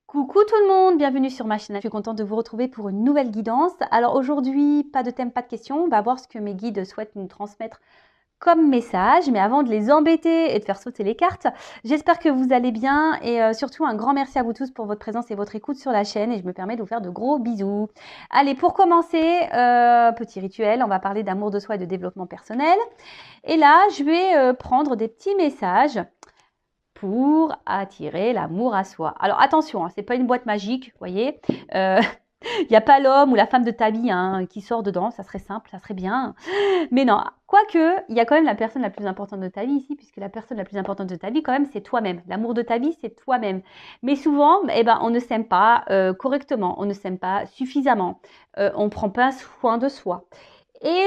Coucou tout le monde, bienvenue sur ma chaîne. Je suis contente de vous retrouver pour une nouvelle guidance. Alors aujourd'hui, pas de thème, pas de questions. On va voir ce que mes guides souhaitent nous transmettre comme message. Mais avant de les embêter et de faire sauter les cartes, j'espère que vous allez bien. Et surtout, un grand merci à vous tous pour votre présence et votre écoute sur la chaîne. Et je me permets de vous faire de gros bisous. Allez, pour commencer, petit rituel, on va parler d'amour de soi et de développement personnel. Et là, je vais prendre des petits messages pour attirer l'amour à soi. Alors attention, hein, c'est pas une boîte magique, vous voyez. Il n'y a pas l'homme ou la femme de ta vie qui sort dedans, ça serait simple, ça serait bien. Mais non, quoique, il y a quand même la personne la plus importante de ta vie ici, puisque la personne la plus importante de ta vie, quand même, c'est toi-même. L'amour de ta vie, c'est toi-même. Mais souvent, on ne s'aime pas correctement, on ne s'aime pas suffisamment, on ne prend pas soin de soi. Et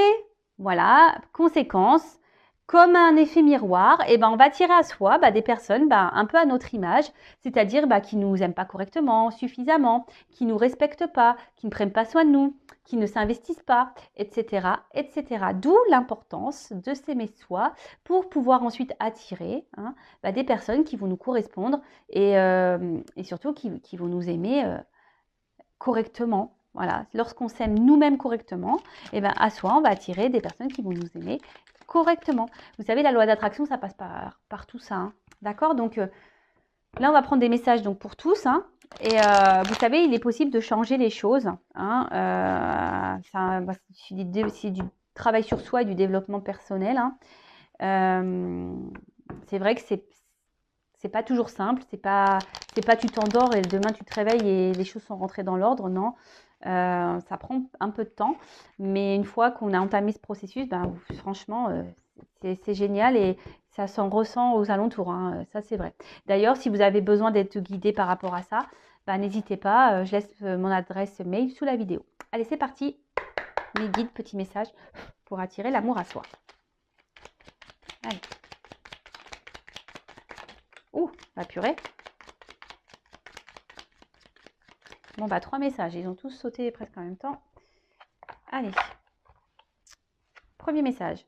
voilà, conséquence, comme un effet miroir, on va attirer à soi des personnes un peu à notre image, c'est-à-dire qui ne nous aiment pas correctement, suffisamment, qui ne nous respectent pas, qui ne prennent pas soin de nous, qui ne s'investissent pas, etc., etc. D'où l'importance de s'aimer soi pour pouvoir ensuite attirer des personnes qui vont nous correspondre et surtout qui vont nous aimer correctement. Voilà, lorsqu'on s'aime nous-mêmes correctement, à soi, on va attirer des personnes qui vont nous aimer correctement. Vous savez, la loi d'attraction, ça passe par tout ça. D'accord? Donc là, on va prendre des messages donc, pour tous. Et vous savez, il est possible de changer les choses. C'est du travail sur soi et du développement personnel. C'est vrai que c'est pas toujours simple. C'est pas tu t'endors et demain tu te réveilles et les choses sont rentrées dans l'ordre. Non. Ça prend un peu de temps, mais une fois qu'on a entamé ce processus, franchement, c'est génial et ça s'en ressent aux alentours, ça c'est vrai. D'ailleurs, si vous avez besoin d'être guidé par rapport à ça, n'hésitez pas, je laisse mon adresse mail sous la vidéo. Allez, c'est parti, mes guides, petits messages pour attirer l'amour à soi. Allez. Ouh, la purée. Bon, 3 messages, ils ont tous sauté presque en même temps. Allez. Premier message.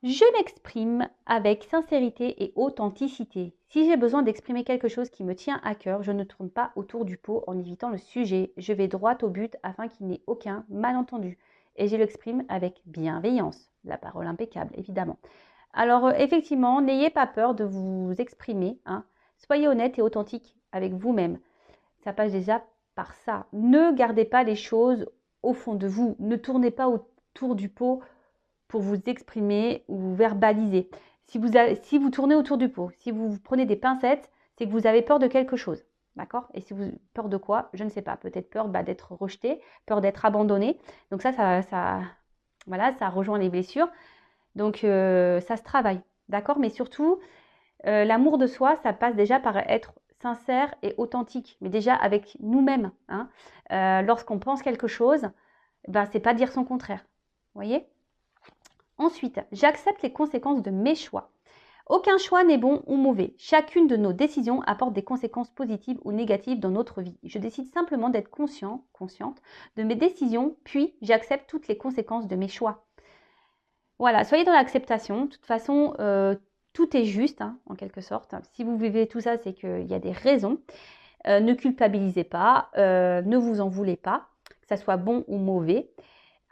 Je m'exprime avec sincérité et authenticité. Si j'ai besoin d'exprimer quelque chose qui me tient à cœur, je ne tourne pas autour du pot en évitant le sujet. Je vais droit au but afin qu'il n'y ait aucun malentendu. Et je l'exprime avec bienveillance. La parole impeccable, évidemment. Alors, effectivement, n'ayez pas peur de vous exprimer. Soyez honnête et authentique avec vous-même. Ça passe déjà par ça. Ne gardez pas les choses au fond de vous. Ne tournez pas autour du pot pour vous exprimer ou vous verbaliser. Si vous tournez autour du pot, si vous prenez des pincettes, c'est que vous avez peur de quelque chose. D'accord? Et si vous peur de quoi? Je ne sais pas. Peut-être peur d'être rejeté, peur d'être abandonné. Donc voilà, ça rejoint les blessures. Donc ça se travaille. D'accord? Mais surtout, l'amour de soi, ça passe déjà par être sincère et authentique, mais déjà avec nous-mêmes. Lorsqu'on pense quelque chose, c'est pas dire son contraire. Vous voyez? Ensuite, j'accepte les conséquences de mes choix. Aucun choix n'est bon ou mauvais. Chacune de nos décisions apporte des conséquences positives ou négatives dans notre vie. Je décide simplement d'être consciente de mes décisions, puis j'accepte toutes les conséquences de mes choix. Voilà, soyez dans l'acceptation. De toute façon, tout est juste, en quelque sorte. Si vous vivez tout ça, c'est qu'il y a des raisons. Ne culpabilisez pas, ne vous en voulez pas, que ça soit bon ou mauvais.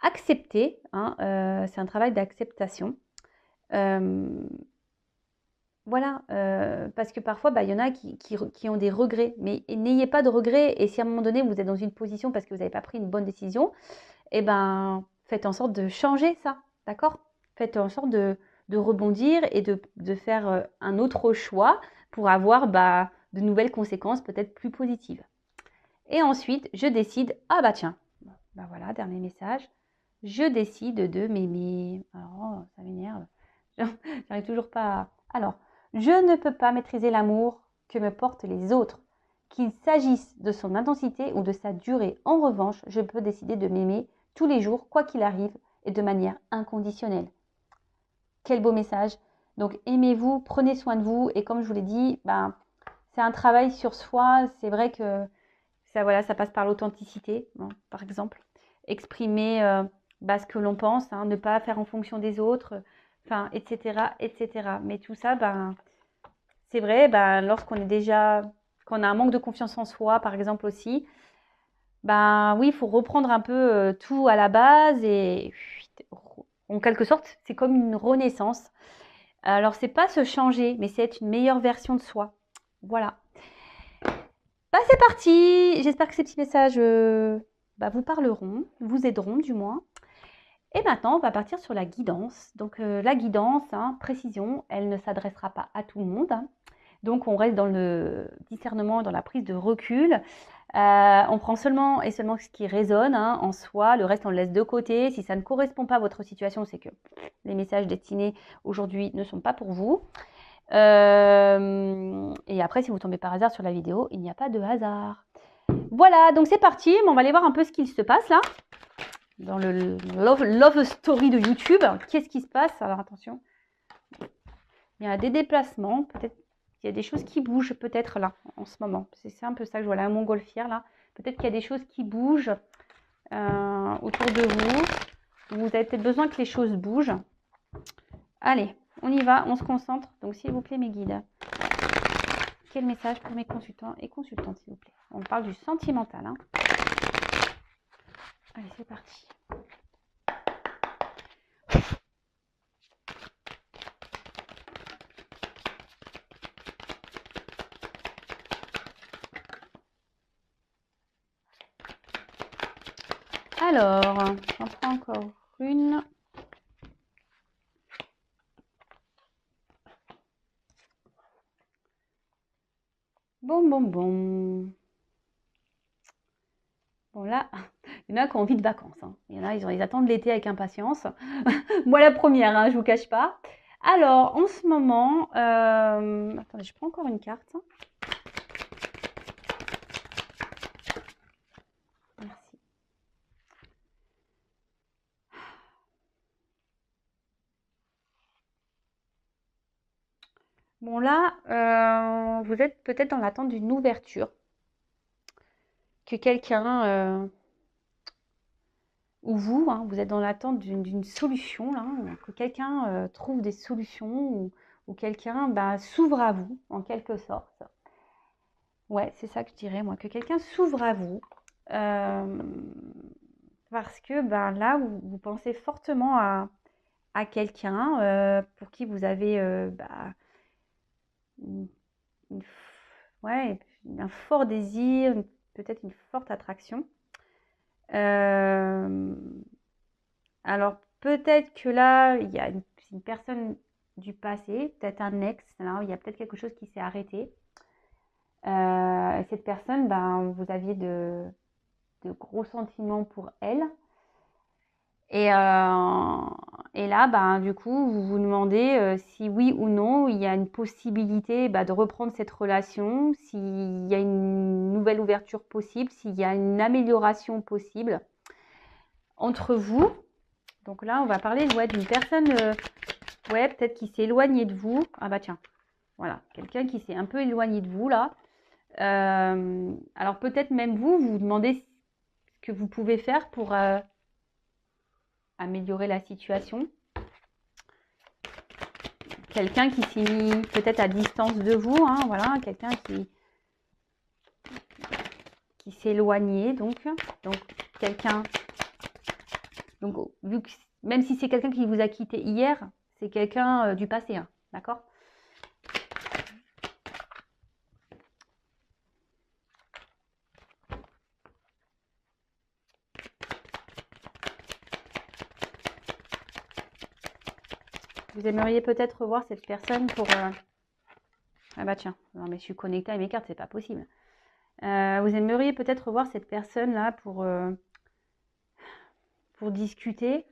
Accepter, c'est un travail d'acceptation. Voilà, parce que parfois, il y en a qui ont des regrets, mais n'ayez pas de regrets. Et si à un moment donné, vous êtes dans une position parce que vous n'avez pas pris une bonne décision, faites en sorte de changer ça, d'accord? Faites en sorte de rebondir et de faire un autre choix pour avoir de nouvelles conséquences peut-être plus positives. Et ensuite, je décide, tiens, voilà, dernier message. Je décide de m'aimer. Alors, ça m'énerve. J'arrive toujours pas à... Alors, je ne peux pas maîtriser l'amour que me portent les autres. Qu'il s'agisse de son intensité ou de sa durée. En revanche, je peux décider de m'aimer tous les jours, quoi qu'il arrive, et de manière inconditionnelle. Quel beau message. Donc, aimez-vous, prenez soin de vous. Et comme je vous l'ai dit, c'est un travail sur soi. C'est vrai que ça passe par l'authenticité, par exemple. Exprimer ce que l'on pense, ne pas faire en fonction des autres, etc., etc. Mais tout ça, c'est vrai, lorsqu'on est déjà quand on a un manque de confiance en soi, par exemple aussi, ben oui, il faut reprendre un peu tout à la base et en quelque sorte, c'est comme une renaissance. Alors, c'est pas se changer, mais c'est être une meilleure version de soi. Voilà. Bah, c'est parti. J'espère que ces petits messages vous parleront, vous aideront du moins. Et maintenant, on va partir sur la guidance. Donc, la guidance, précision, elle ne s'adressera pas à tout le monde. Donc, on reste dans le discernement, dans la prise de recul. On prend seulement et seulement ce qui résonne en soi. Le reste, on le laisse de côté. Si ça ne correspond pas à votre situation, c'est que les messages destinés aujourd'hui ne sont pas pour vous. Et après, si vous tombez par hasard sur la vidéo, il n'y a pas de hasard. Voilà, donc c'est parti. On va aller voir un peu ce qu'il se passe là. Dans le love story de YouTube. Qu'est-ce qui se passe? Alors attention. Il y a des déplacements. Peut-être qu'il y a des choses qui bougent peut-être là, en ce moment. C'est un peu ça que je vois là, un montgolfière là. Peut-être qu'il y a des choses qui bougent autour de vous. Vous avez peut-être besoin que les choses bougent. Allez, on y va, on se concentre. Donc s'il vous plaît mes guides. Quel message pour mes consultants et consultantes, s'il vous plaît? On parle du sentimental. Allez, c'est parti. Alors, j'en prends encore une. Bon. Bon là, il y en a qui ont envie de vacances. Il y en a, ils attendent l'été avec impatience. Moi la première, je vous cache pas. Alors, en ce moment, attendez, je prends encore une carte. Merci. Bon là, vous êtes peut-être dans l'attente d'une ouverture. Que quelqu'un, ou vous, vous êtes dans l'attente d'une solution, là, que quelqu'un trouve des solutions ou quelqu'un s'ouvre à vous, en quelque sorte. Ouais, c'est ça que je dirais, moi, que quelqu'un s'ouvre à vous. Parce que là, vous pensez fortement à quelqu'un pour qui vous avez une- ouais, un fort désir, peut-être une forte attraction. Alors, peut-être que là, il y a une personne du passé, peut-être un ex, là, il y a peut-être quelque chose qui s'est arrêté. Cette personne, vous aviez de gros sentiments pour elle. Et là, du coup, vous vous demandez si oui ou non, il y a une possibilité de reprendre cette relation, s'il y a une nouvelle ouverture possible, s'il y a une amélioration possible entre vous. Donc là, on va parler d'une personne, peut-être qui s'est éloignée de vous. Ah bah tiens, voilà, quelqu'un qui s'est un peu éloigné de vous là. Alors peut-être même vous vous demandez ce que vous pouvez faire pour améliorer la situation. Quelqu'un qui s'est mis peut-être à distance de vous, voilà, quelqu'un qui s'est éloigné, donc quelqu'un, donc vu que, même si c'est quelqu'un qui vous a quitté hier, c'est quelqu'un du passé, d'accord? Vous aimeriez peut-être revoir cette personne pour... Ah bah tiens, non mais je suis connectée à mes cartes, c'est pas possible. Vous aimeriez peut-être revoir cette personne-là pour discuter.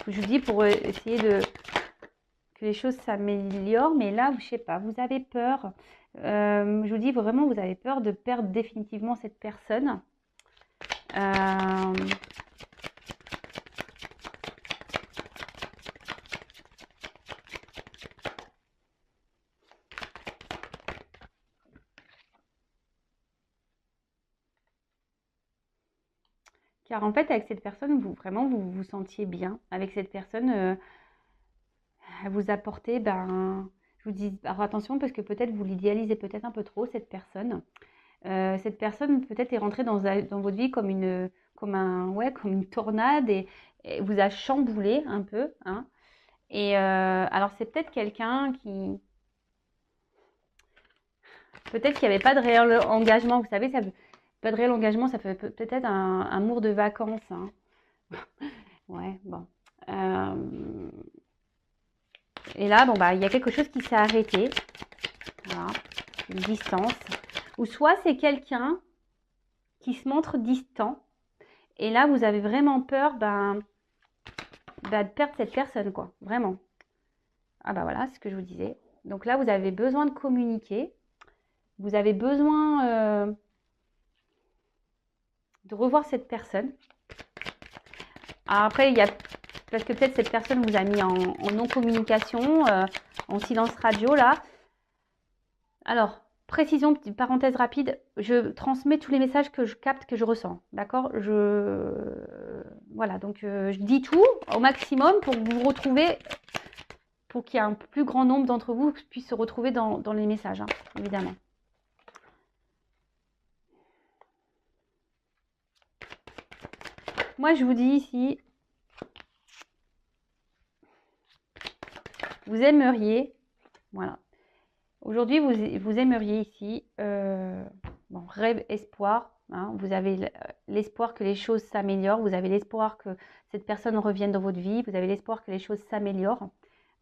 Je vous dis pour essayer que les choses s'améliorent, mais là, je sais pas, vous avez peur. Je vous dis vraiment, vous avez peur de perdre définitivement cette personne. Car en fait, avec cette personne, vous vous sentiez bien. Avec cette personne, elle vous apportait, Je vous dis, alors attention parce que peut-être vous l'idéalisez peut-être un peu trop, cette personne. Cette personne peut-être est rentrée dans votre vie comme une tornade et vous a chamboulé un peu, hein. Et alors c'est peut-être quelqu'un qui, peut-être qu'il n'y avait pas de réel engagement. Vous savez, pas de réel engagement, ça peut peut-être un amour de vacances, hein. Ouais, bon. Et là, bon bah, il y a quelque chose qui s'est arrêté. Voilà, une distance. Ou soit c'est quelqu'un qui se montre distant. Et là, vous avez vraiment peur de perdre cette personne, quoi. Vraiment. Ah bah voilà, c'est ce que je vous disais. Donc là, vous avez besoin de communiquer. Vous avez besoin de revoir cette personne. Alors après, parce que peut-être cette personne vous a mis en non-communication, en silence radio, là. Alors, précision, petite parenthèse rapide, je transmets tous les messages que je capte, que je ressens. D'accord? Voilà, donc je dis tout au maximum pour que vous vous retrouvez, pour qu'il y ait un plus grand nombre d'entre vous qui puissent se retrouver dans les messages, hein, évidemment. Moi, je vous dis ici, vous aimeriez, voilà. Aujourd'hui, vous aimeriez ici, bon, rêve, espoir, hein, vous avez l'espoir que les choses s'améliorent, vous avez l'espoir que cette personne revienne dans votre vie, vous avez l'espoir que les choses s'améliorent,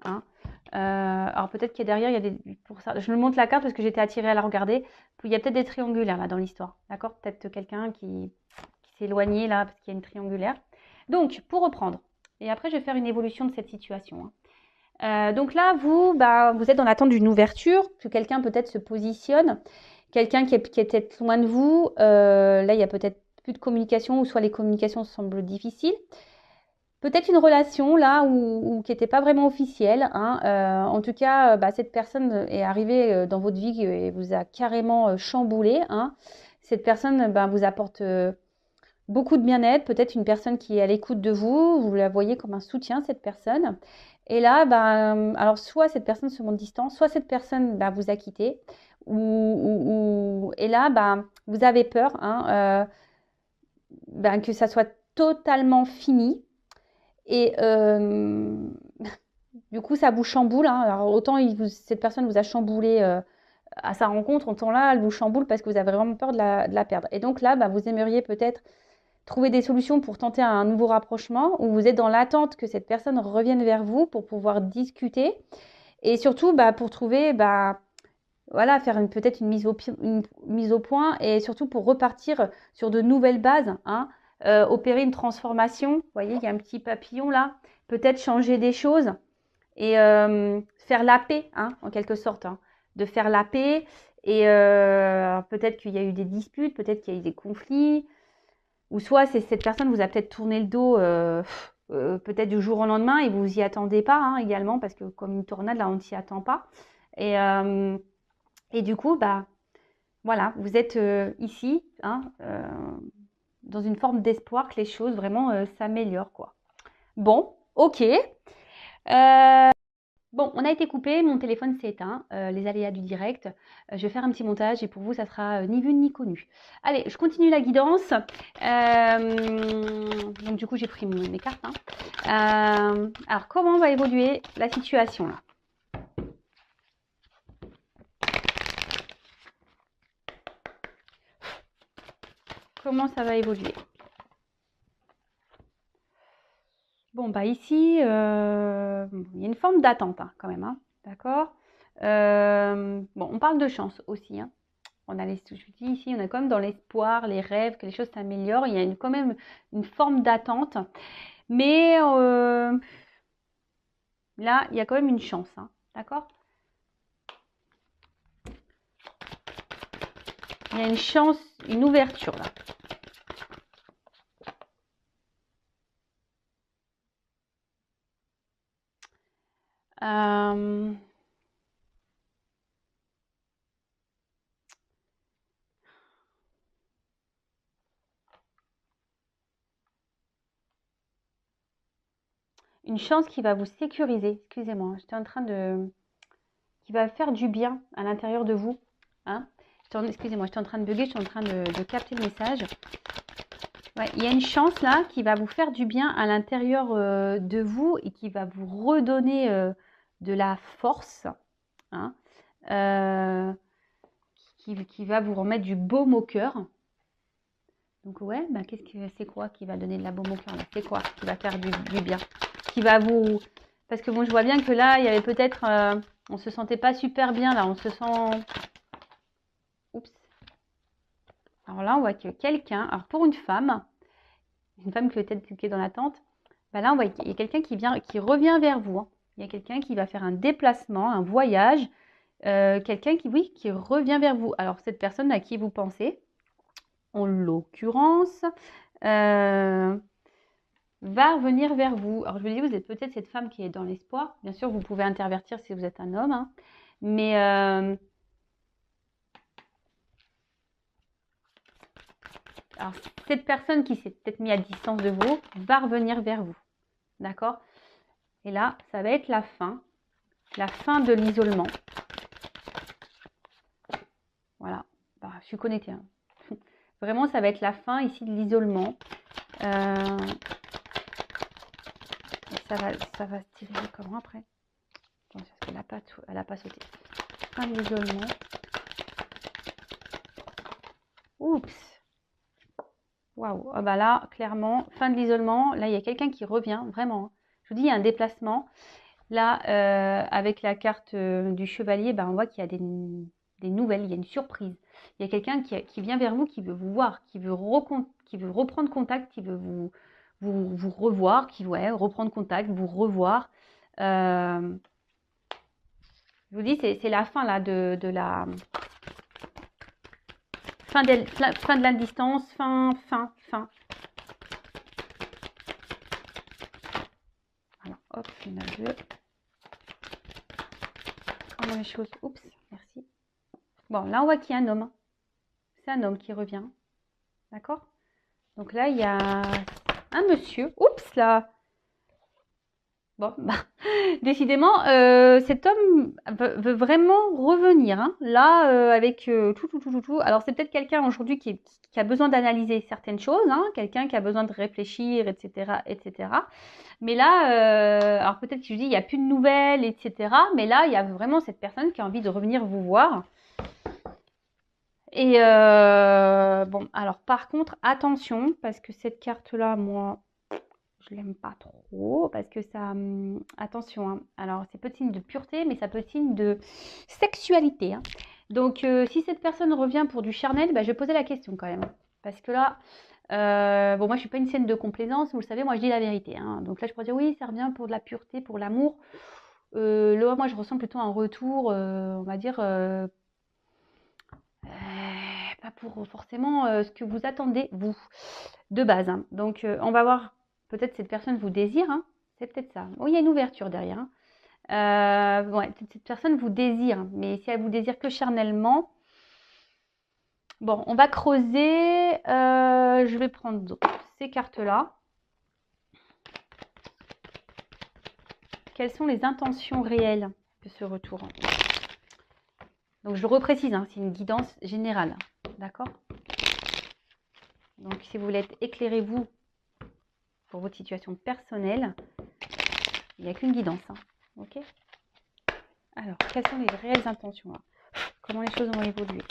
hein. Alors peut-être qu'il y a derrière, il y a pour ça, je me montre la carte parce que j'étais attirée à la regarder, il y a peut-être des triangulaires là dans l'histoire, d'accord? Peut-être quelqu'un qui s'est éloigné là parce qu'il y a une triangulaire. Donc, pour reprendre, et après je vais faire une évolution de cette situation, hein. Donc là, vous êtes dans l'attente d'une ouverture, que quelqu'un peut-être se positionne, quelqu'un qui est peut-être loin de vous. Là, il y a peut-être plus de communication, ou soit les communications semblent difficiles. Peut-être une relation là où qui n'était pas vraiment officielle, hein. En tout cas, cette personne est arrivée dans votre vie et vous a carrément chamboulé, hein. Cette personne vous apporte beaucoup de bien-être, peut-être une personne qui est à l'écoute de vous, vous la voyez comme un soutien, cette personne. Et là, alors soit cette personne se montre distante, soit cette personne vous a quitté, et là, vous avez peur, hein, que ça soit totalement fini. Et du coup, ça vous chamboule, hein. Alors autant cette personne vous a chamboulé à sa rencontre, autant là, elle vous chamboule parce que vous avez vraiment peur de la perdre. Et donc là, vous aimeriez peut-être trouver des solutions pour tenter un nouveau rapprochement, ou vous êtes dans l'attente que cette personne revienne vers vous pour pouvoir discuter, et surtout pour trouver, voilà, faire peut-être une mise au point, et surtout pour repartir sur de nouvelles bases, hein, opérer une transformation. Vous voyez, il y a un petit papillon là, peut-être changer des choses et faire la paix, hein, en quelque sorte, hein, de faire la paix. Et peut-être qu'il y a eu des disputes, peut-être qu'il y a eu des conflits, ou soit cette personne vous a peut-être tourné le dos peut-être du jour au lendemain et vous y attendez pas, hein, également, parce que comme une tornade, là, on ne s'y attend pas. Et du coup, voilà, vous êtes ici, hein, dans une forme d'espoir que les choses vraiment s'améliorent, quoi. Bon, ok. Bon, on a été coupé, mon téléphone s'est éteint, les aléas du direct. Je vais faire un petit montage et pour vous, ça sera ni vu ni connu. Allez, je continue la guidance. Donc du coup, j'ai pris mes cartes, hein. Alors, comment va évoluer la situation là? Comment ça va évoluer? Bon, ici, il y a une forme d'attente, hein, quand même, hein, d'accord? Bon, on parle de chance aussi, hein. Je vous dis ici, on est quand même dans l'espoir, les rêves, que les choses s'améliorent. Il y a quand même une forme d'attente. Mais là, il y a quand même une chance, hein, d'accord? Il y a une chance, une ouverture là. Euh, Une chance qui va vous sécuriser. Excusez-moi, j'étais en train de qui va faire du bien à l'intérieur de vous. Hein. Excusez-moi, je suis en train de bugger, je suis en train de capter le message. Ouais, il y a une chance là qui va vous faire du bien à l'intérieur de vous et qui va vous redonner de la force. Hein, qui va vous remettre du baume au cœur. Donc ouais, bah, c'est quoi qui va donner de la baume au cœur? C'est quoi qui va faire du bien? Qui va vous... Parce que bon, je vois bien que là, il y avait peut-être... on se sentait pas super bien là, on se sent... Oups. Alors là, on voit que quelqu'un... Alors pour une femme qui est peut-être qui est dans l'attente, bah là, on voit qu'il y a quelqu'un qui revient vers vous. Hein. Il y a quelqu'un qui va faire un déplacement, un voyage. Quelqu'un qui revient vers vous. Alors cette personne à qui vous pensez, en l'occurrence, va revenir vers vous. Alors je vous dis, vous êtes peut-être cette femme qui est dans l'espoir. Bien sûr, vous pouvez intervertir si vous êtes un homme. Hein. Mais alors, cette personne qui s'est peut-être mise à distance de vous va revenir vers vous. D'accord? Et là, ça va être la fin de l'isolement. Voilà. Bah, je suis connectée. Hein. Vraiment, ça va être la fin ici de l'isolement. Ça va se tirer comment après? Parce qu'elle n'a pas sauté. Fin de l'isolement. Oups. Waouh. Oh bah là, clairement, fin de l'isolement. Là, il y a quelqu'un qui revient, vraiment. Je vous dis, il y a un déplacement. Là, avec la carte du chevalier, bah, on voit qu'il y a des nouvelles, il y a une surprise. Il y a quelqu'un qui vient vers vous, qui veut vous voir, qui veut reprendre contact, qui veut vous revoir, reprendre contact, vous revoir. Je vous dis, c'est la fin là de la fin de la distance, fin. Alors, hop, il y en a deux. Comment les choses. Oups, merci. Bon, là, on voit qu'il y a un homme. C'est un homme qui revient. D'accord? Donc là, il y a un monsieur. Oups, là. Bon, bah, décidément, cet homme veut vraiment revenir. Hein. Là, avec tout. Alors, c'est peut-être quelqu'un aujourd'hui qui a besoin d'analyser certaines choses. Hein. Quelqu'un qui a besoin de réfléchir, etc. Mais là, alors peut-être que je dis, il n'y a plus de nouvelles, etc. Mais là, il y a vraiment cette personne qui a envie de revenir vous voir. Et bon, alors par contre, attention, parce que cette carte-là, moi, je l'aime pas trop, parce que ça... attention, hein. Alors c'est peu signe de pureté, mais ça peut signe de sexualité. Hein. Donc si cette personne revient pour du charnel, bah, je vais poser la question quand même. Parce que là, bon, moi je suis pas une scène de complaisance, vous le savez, moi je dis la vérité. Hein. Donc là, je pourrais dire oui, ça revient pour de la pureté, pour l'amour. Là, moi je ressens plutôt un retour, on va dire... pas pour forcément ce que vous attendez, vous, de base. Hein. Donc, on va voir, peut-être cette personne vous désire, hein. C'est peut-être ça. Oh, il y a une ouverture derrière. Hein. Ouais, cette personne vous désire, mais si elle vous désire que charnellement, bon, on va creuser. Je vais prendre ces cartes-là. Quelles sont les intentions réelles de ce retour? Donc, je le reprécise, hein, c'est une guidance générale. D'accord? Donc, si vous voulez être éclairé, vous, pour votre situation personnelle, il n'y a qu'une guidance. Hein. Ok? Alors, quelles sont les réelles intentions? Là? Comment les choses vont évoluer?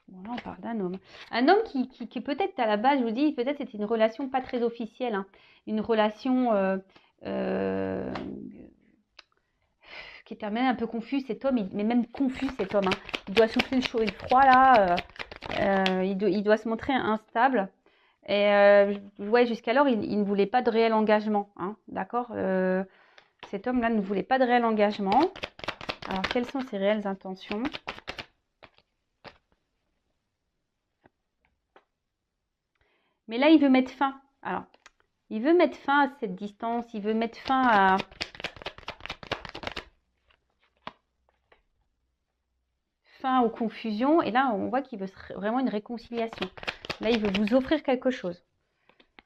Bon, là, on parle d'un homme. Un homme qui peut-être, à la base, je vous dis, peut-être c'était une relation pas très officielle. Hein. Une relation... qui était même un peu confus, cet homme, mais même confus cet homme. Hein. Il doit souffler le chaud et le froid là, il doit se montrer instable. Et ouais, jusqu'alors, il ne voulait pas de réel engagement. Hein, d'accord? Cet homme-là ne voulait pas de réel engagement. Alors, quelles sont ses réelles intentions? Mais là, il veut mettre fin. Alors, il veut mettre fin à cette distance, il veut mettre fin à... fin aux confusions. Et là, on voit qu'il veut vraiment une réconciliation. Là, il veut vous offrir quelque chose.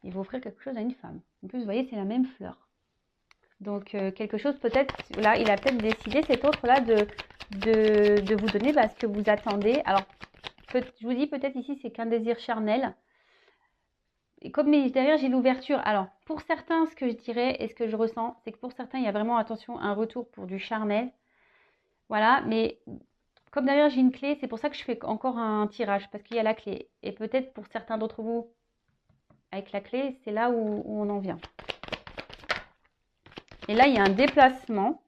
Il veut offrir quelque chose à une femme. En plus, vous voyez, c'est la même fleur. Donc, quelque chose peut-être, là, il a peut-être décidé, cet autre-là, de vous donner ce que vous attendez. Alors, je vous dis peut-être ici, c'est qu'un désir charnel. Et comme derrière, j'ai l'ouverture. Alors, pour certains, ce que je dirais et ce que je ressens, c'est que pour certains, il y a vraiment, attention, un retour pour du charnel. Voilà, mais comme derrière, j'ai une clé, c'est pour ça que je fais encore un tirage, parce qu'il y a la clé. Et peut-être pour certains d'entre vous, avec la clé, c'est là où on en vient. Et là, il y a un déplacement.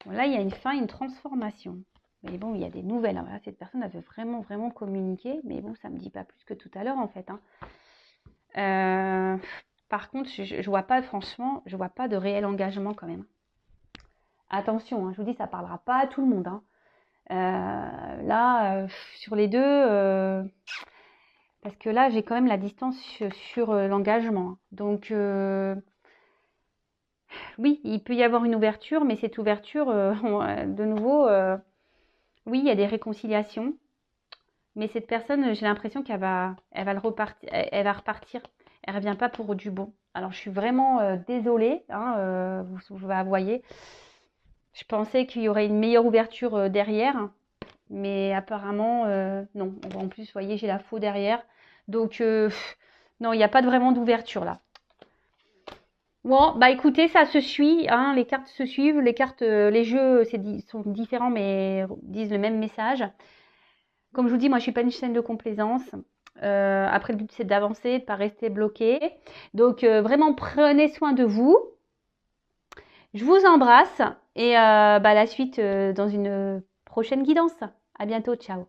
Bon, là, il y a une fin, une transformation. Mais bon, il y a des nouvelles. Voilà, cette personne, elle veut vraiment, vraiment communiquer. Mais bon, ça ne me dit pas plus que tout à l'heure, en fait. Par contre, je ne vois pas, franchement, je ne vois pas de réel engagement quand même. Attention, je vous dis, ça ne parlera pas à tout le monde. Là, sur les deux, parce que là, j'ai quand même la distance sur l'engagement. Donc, oui, il peut y avoir une ouverture, mais cette ouverture, de nouveau, oui, il y a des réconciliations. Mais cette personne, j'ai l'impression elle va repartir. Elle ne revient pas pour du bon. Alors, je suis vraiment désolée, vous voyez. Je pensais qu'il y aurait une meilleure ouverture derrière. Mais apparemment, non. En plus, vous voyez, j'ai la faux derrière. Donc, non, il n'y a pas vraiment d'ouverture là. Bon, bah écoutez, ça se suit. Les cartes se suivent. Les cartes, les jeux sont différents, mais disent le même message. Comme je vous dis, moi, je ne suis pas une chaîne de complaisance. Après, le but, c'est d'avancer, de ne pas rester bloqué. Donc, vraiment, prenez soin de vous. Je vous embrasse. Et la suite dans une prochaine guidance. À bientôt. Ciao.